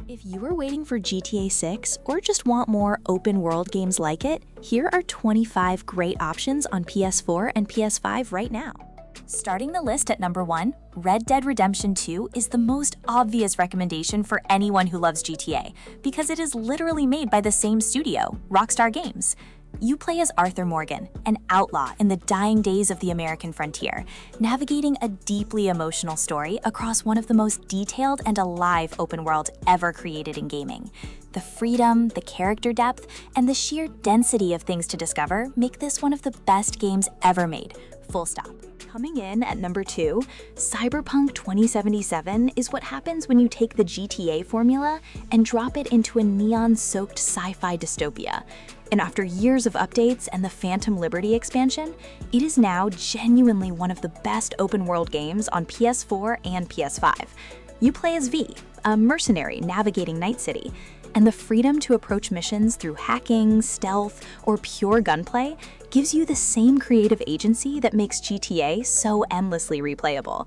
If you are waiting for GTA 6 or just want more open-world games like it, here are 25 great options on PS4 and PS5 right now. Starting the list at number 1, Red Dead Redemption 2 is the most obvious recommendation for anyone who loves GTA, because it is literally made by the same studio, Rockstar Games. You play as Arthur Morgan, an outlaw in the dying days of the American frontier, navigating a deeply emotional story across one of the most detailed and alive open world ever created in gaming. The freedom, the character depth, and the sheer density of things to discover make this one of the best games ever made, full stop. Coming in at number 2, Cyberpunk 2077 is what happens when you take the GTA formula and drop it into a neon-soaked sci-fi dystopia. And after years of updates and the Phantom Liberty expansion, it is now genuinely one of the best open-world games on PS4 and PS5. You play as V, a mercenary navigating Night City, and the freedom to approach missions through hacking, stealth, or pure gunplay gives you the same creative agency that makes GTA so endlessly replayable.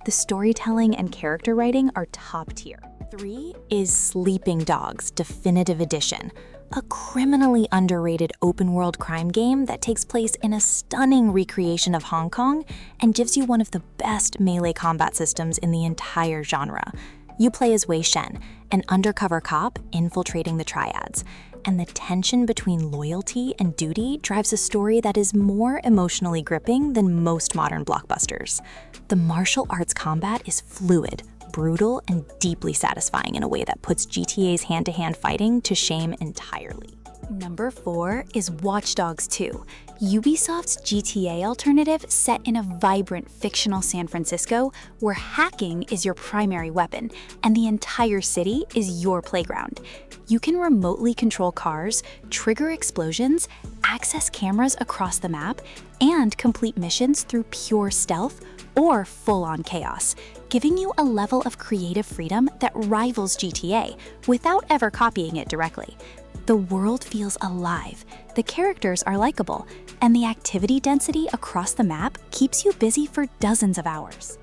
The storytelling and character writing are top tier. 3 is Sleeping Dogs Definitive Edition, a criminally underrated open-world crime game that takes place in a stunning recreation of Hong Kong and gives you one of the best melee combat systems in the entire genre. You play as Wei Shen, an undercover cop infiltrating the triads, and the tension between loyalty and duty drives a story that is more emotionally gripping than most modern blockbusters. The martial arts combat is fluid, brutal, and deeply satisfying in a way that puts GTA's hand-to-hand fighting to shame entirely. Number 4 is Watch Dogs 2, Ubisoft's GTA alternative set in a vibrant fictional San Francisco where hacking is your primary weapon and the entire city is your playground. You can remotely control cars, trigger explosions, access cameras across the map, and complete missions through pure stealth or full-on chaos, giving you a level of creative freedom that rivals GTA without ever copying it directly. The world feels alive, the characters are likable, and the activity density across the map keeps you busy for dozens of hours.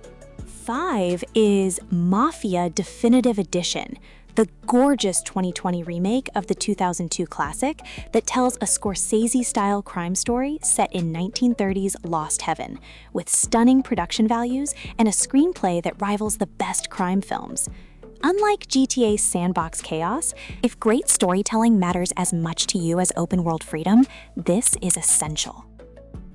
5 is Mafia Definitive Edition, the gorgeous 2020 remake of the 2002 classic that tells a Scorsese-style crime story set in 1930s Lost Heaven, with stunning production values and a screenplay that rivals the best crime films. Unlike GTA's sandbox chaos, if great storytelling matters as much to you as open-world freedom, this is essential.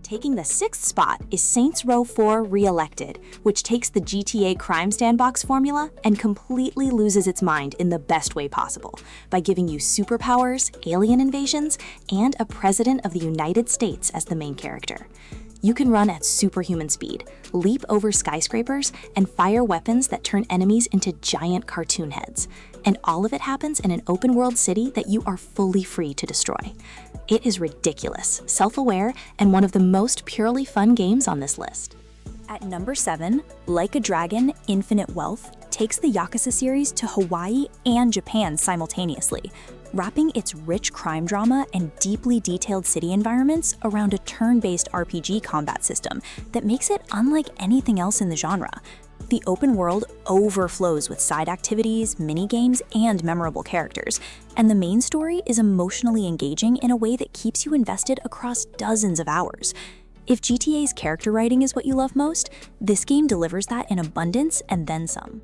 Taking the 6th spot is Saints Row 4 Re-elected, which takes the GTA crime sandbox formula and completely loses its mind in the best way possible by giving you superpowers, alien invasions, and a president of the United States as the main character. You can run at superhuman speed, leap over skyscrapers, and fire weapons that turn enemies into giant cartoon heads. And all of it happens in an open-world city that you are fully free to destroy. It is ridiculous, self-aware, and one of the most purely fun games on this list. At number 7, Like a Dragon: Infinite Wealth takes the Yakuza series to Hawaii and Japan simultaneously, wrapping its rich crime drama and deeply detailed city environments around a turn-based RPG combat system that makes it unlike anything else in the genre. The open world overflows with side activities, mini-games, and memorable characters, and the main story is emotionally engaging in a way that keeps you invested across dozens of hours. If GTA's character writing is what you love most, this game delivers that in abundance and then some.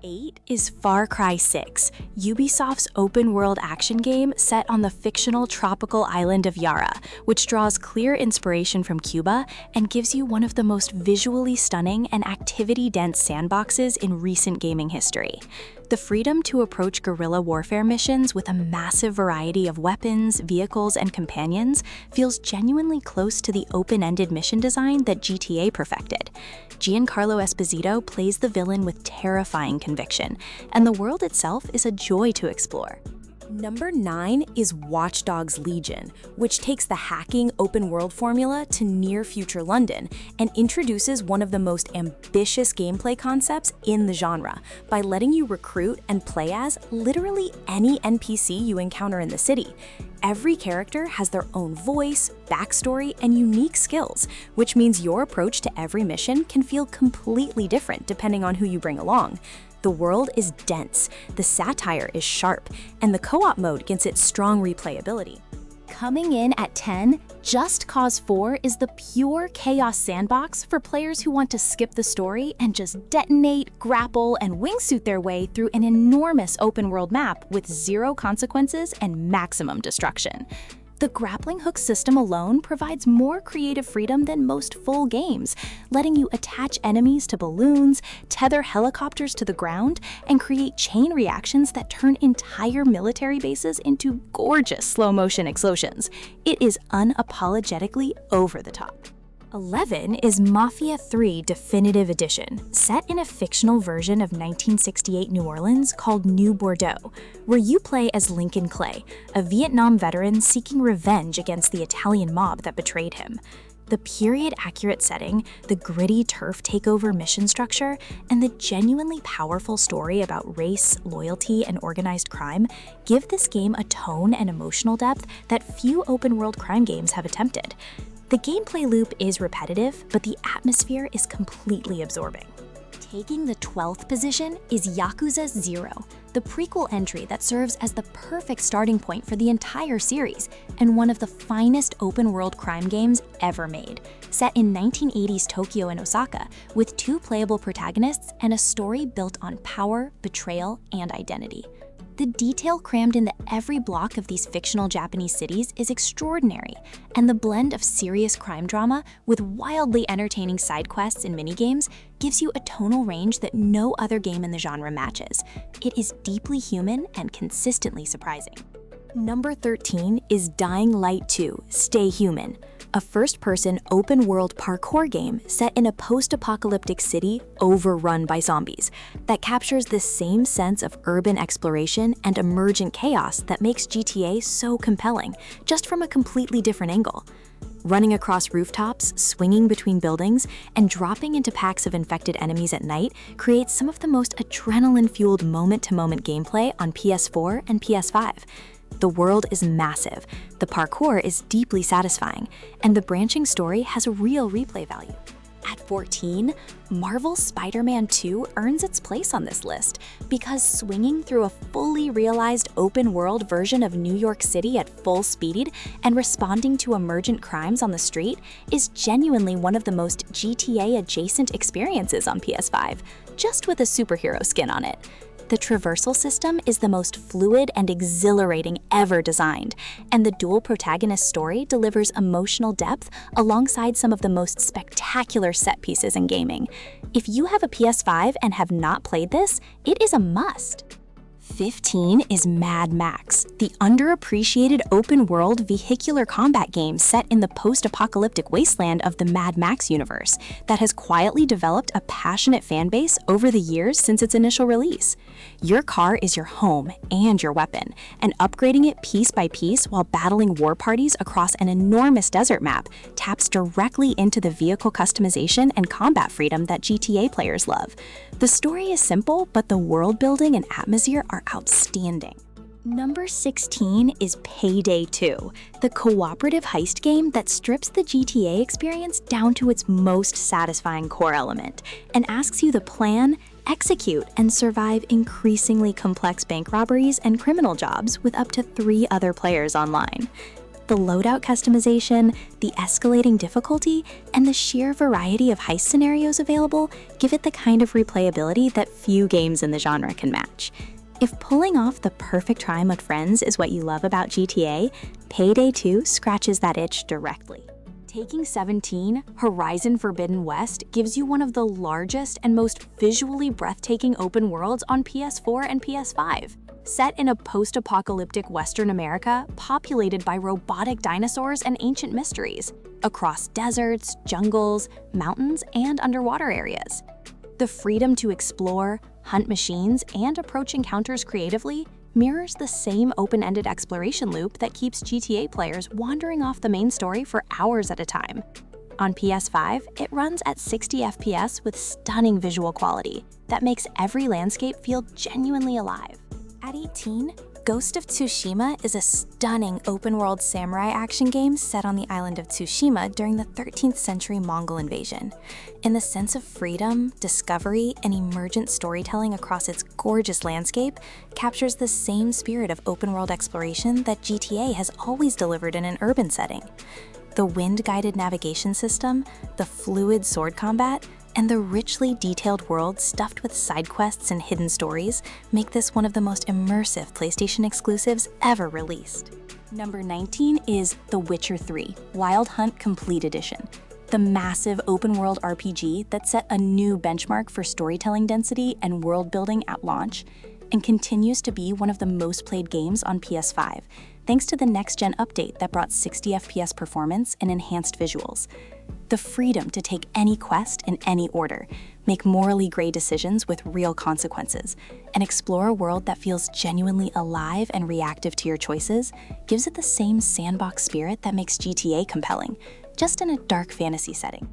8 is Far Cry 6, Ubisoft's open-world action game set on the fictional tropical island of Yara, which draws clear inspiration from Cuba and gives you one of the most visually stunning and activity-dense sandboxes in recent gaming history. The freedom to approach guerrilla warfare missions with a massive variety of weapons, vehicles, and companions feels genuinely close to the open-ended mission design that GTA perfected. Giancarlo Esposito plays the villain with terrifying conviction, and the world itself is a joy to explore. Number 9 is Watch Dogs Legion, which takes the hacking open-world formula to near-future London and introduces one of the most ambitious gameplay concepts in the genre by letting you recruit and play as literally any NPC you encounter in the city. Every character has their own voice, backstory, and unique skills, which means your approach to every mission can feel completely different depending on who you bring along. The world is dense, the satire is sharp, and the co-op mode gets its strong replayability. Coming in at 10, Just Cause 4 is the pure chaos sandbox for players who want to skip the story and just detonate, grapple, and wingsuit their way through an enormous open-world map with zero consequences and maximum destruction. The grappling hook system alone provides more creative freedom than most full games, letting you attach enemies to balloons, tether helicopters to the ground, and create chain reactions that turn entire military bases into gorgeous slow-motion explosions. It is unapologetically over the top. 11 is Mafia 3 Definitive Edition, set in a fictional version of 1968 New Orleans called New Bordeaux, where you play as Lincoln Clay, a Vietnam veteran seeking revenge against the Italian mob that betrayed him. The period-accurate setting, the gritty turf takeover mission structure, and the genuinely powerful story about race, loyalty, and organized crime give this game a tone and emotional depth that few open-world crime games have attempted. The gameplay loop is repetitive, but the atmosphere is completely absorbing. Taking the 12th position is Yakuza 0, the prequel entry that serves as the perfect starting point for the entire series and one of the finest open-world crime games ever made, set in 1980s Tokyo and Osaka with 2 playable protagonists and a story built on power, betrayal, and identity. The detail crammed into every block of these fictional Japanese cities is extraordinary, and the blend of serious crime drama with wildly entertaining side quests and minigames gives you a tonal range that no other game in the genre matches. It is deeply human and consistently surprising. Number 13 is Dying Light 2: Stay Human, a first-person open-world parkour game set in a post-apocalyptic city overrun by zombies that captures the same sense of urban exploration and emergent chaos that makes GTA so compelling, just from a completely different angle. Running across rooftops, swinging between buildings, and dropping into packs of infected enemies at night creates some of the most adrenaline-fueled moment-to-moment gameplay on PS4 and PS5. The world is massive, the parkour is deeply satisfying, and the branching story has real replay value. At 14, Marvel's Spider-Man 2 earns its place on this list because swinging through a fully realized open-world version of New York City at full speed and responding to emergent crimes on the street is genuinely one of the most GTA-adjacent experiences on PS5, just with a superhero skin on it. The traversal system is the most fluid and exhilarating ever designed, and the dual protagonist story delivers emotional depth alongside some of the most spectacular set pieces in gaming. If you have a PS5 and have not played this, it is a must. 15 is Mad Max, the underappreciated open-world vehicular combat game set in the post-apocalyptic wasteland of the Mad Max universe that has quietly developed a passionate fanbase over the years since its initial release. Your car is your home and your weapon, and upgrading it piece by piece while battling war parties across an enormous desert map taps directly into the vehicle customization and combat freedom that GTA players love. The story is simple, but the world building and atmosphere are outstanding. Number 16 is Payday 2, the cooperative heist game that strips the GTA experience down to its most satisfying core element and asks you to plan, execute, and survive increasingly complex bank robberies and criminal jobs with up to 3 other players online. The loadout customization, the escalating difficulty, and the sheer variety of heist scenarios available give it the kind of replayability that few games in the genre can match. If pulling off the perfect time with friends is what you love about GTA, Payday 2 scratches that itch directly. Taking 17, Horizon Forbidden West gives you one of the largest and most visually breathtaking open worlds on PS4 and PS5. Set in a post-apocalyptic Western America populated by robotic dinosaurs and ancient mysteries, across deserts, jungles, mountains, and underwater areas. The freedom to explore, hunt machines, and approach encounters creatively mirrors the same open-ended exploration loop that keeps GTA players wandering off the main story for hours at a time. On PS5, it runs at 60 FPS with stunning visual quality that makes every landscape feel genuinely alive. At 18, Ghost of Tsushima is a stunning open-world samurai action game set on the island of Tsushima during the 13th century Mongol invasion. In the sense of freedom, discovery, and emergent storytelling across its gorgeous landscape, captures the same spirit of open-world exploration that GTA has always delivered in an urban setting. The wind-guided navigation system, the fluid sword combat, and the richly detailed world stuffed with side quests and hidden stories make this one of the most immersive PlayStation exclusives ever released. Number 19 is The Witcher 3 Wild Hunt Complete Edition, the massive open-world RPG that set a new benchmark for storytelling density and world building at launch, and continues to be one of the most played games on PS5, thanks to the next-gen update that brought 60 FPS performance and enhanced visuals. The freedom to take any quest in any order, make morally gray decisions with real consequences, and explore a world that feels genuinely alive and reactive to your choices gives it the same sandbox spirit that makes GTA compelling, just in a dark fantasy setting.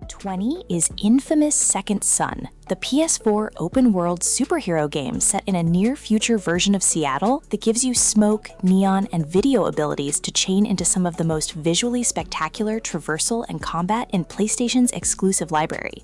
20 is Infamous Second Son, the PS4 open-world superhero game set in a near-future version of Seattle that gives you smoke, neon, and video abilities to chain into some of the most visually spectacular traversal and combat in PlayStation's exclusive library.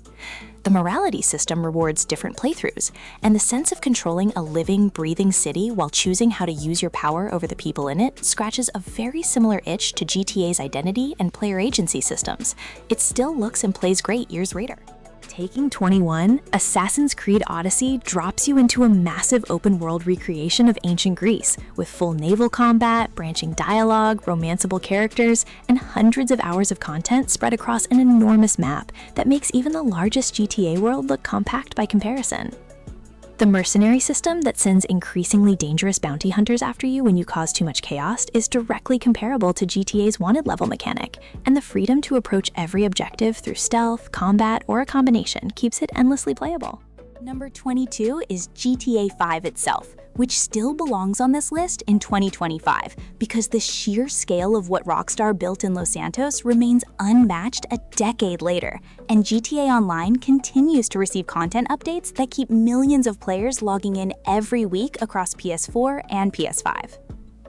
The morality system rewards different playthroughs, and the sense of controlling a living, breathing city while choosing how to use your power over the people in it scratches a very similar itch to GTA's identity and player agency systems. It still looks and plays great years later. Taking 21, Assassin's Creed Odyssey drops you into a massive open-world recreation of ancient Greece, with full naval combat, branching dialogue, romanceable characters, and hundreds of hours of content spread across an enormous map that makes even the largest GTA world look compact by comparison. The mercenary system that sends increasingly dangerous bounty hunters after you when you cause too much chaos is directly comparable to GTA's wanted level mechanic, and the freedom to approach every objective through stealth, combat, or a combination keeps it endlessly playable. Number 22 is GTA 5 itself, which still belongs on this list in 2025 because the sheer scale of what Rockstar built in Los Santos remains unmatched a decade later, and GTA Online continues to receive content updates that keep millions of players logging in every week across PS4 and PS5.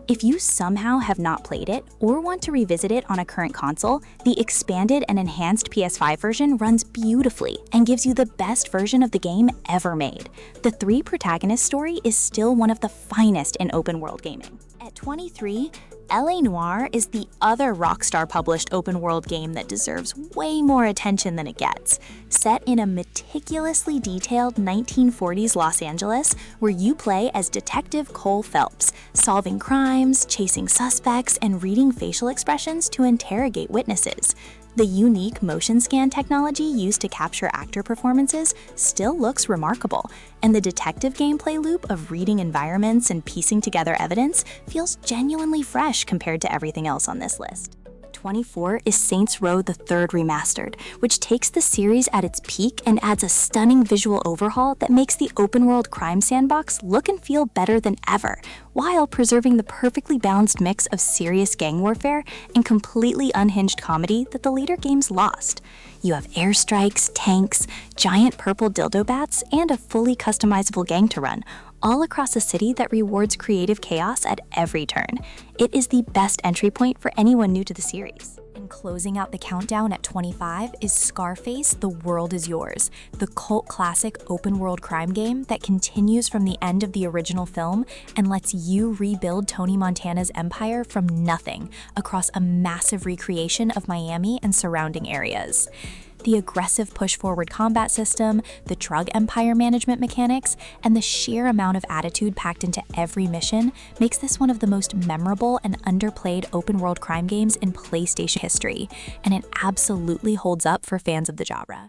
If you somehow have not played it or want to revisit it on a current console, the expanded and enhanced PS5 version runs beautifully and gives you the best version of the game ever made. The three protagonist story is still one of the finest in open-world gaming. At 23, Noire is the other Rockstar-published open-world game that deserves way more attention than it gets. Set in a meticulously detailed 1940s Los Angeles, where you play as Detective Cole Phelps, solving crimes, chasing suspects, and reading facial expressions to interrogate witnesses. The unique motion scan technology used to capture actor performances still looks remarkable, and the detective gameplay loop of reading environments and piecing together evidence feels genuinely fresh compared to everything else on this list. 24 is Saints Row the Third Remastered, which takes the series at its peak and adds a stunning visual overhaul that makes the open-world crime sandbox look and feel better than ever, while preserving the perfectly balanced mix of serious gang warfare and completely unhinged comedy that the later games lost. You have airstrikes, tanks, giant purple dildo bats, and a fully customizable gang to run, all across a city that rewards creative chaos at every turn. It is the best entry point for anyone new to the series. And closing out the countdown at 25 is Scarface: The World Is Yours, the cult classic open-world crime game that continues from the end of the original film and lets you rebuild Tony Montana's empire from nothing across a massive recreation of Miami and surrounding areas. The aggressive push-forward combat system, the drug empire management mechanics, and the sheer amount of attitude packed into every mission makes this one of the most memorable and underplayed open-world crime games in PlayStation history, and it absolutely holds up for fans of the genre.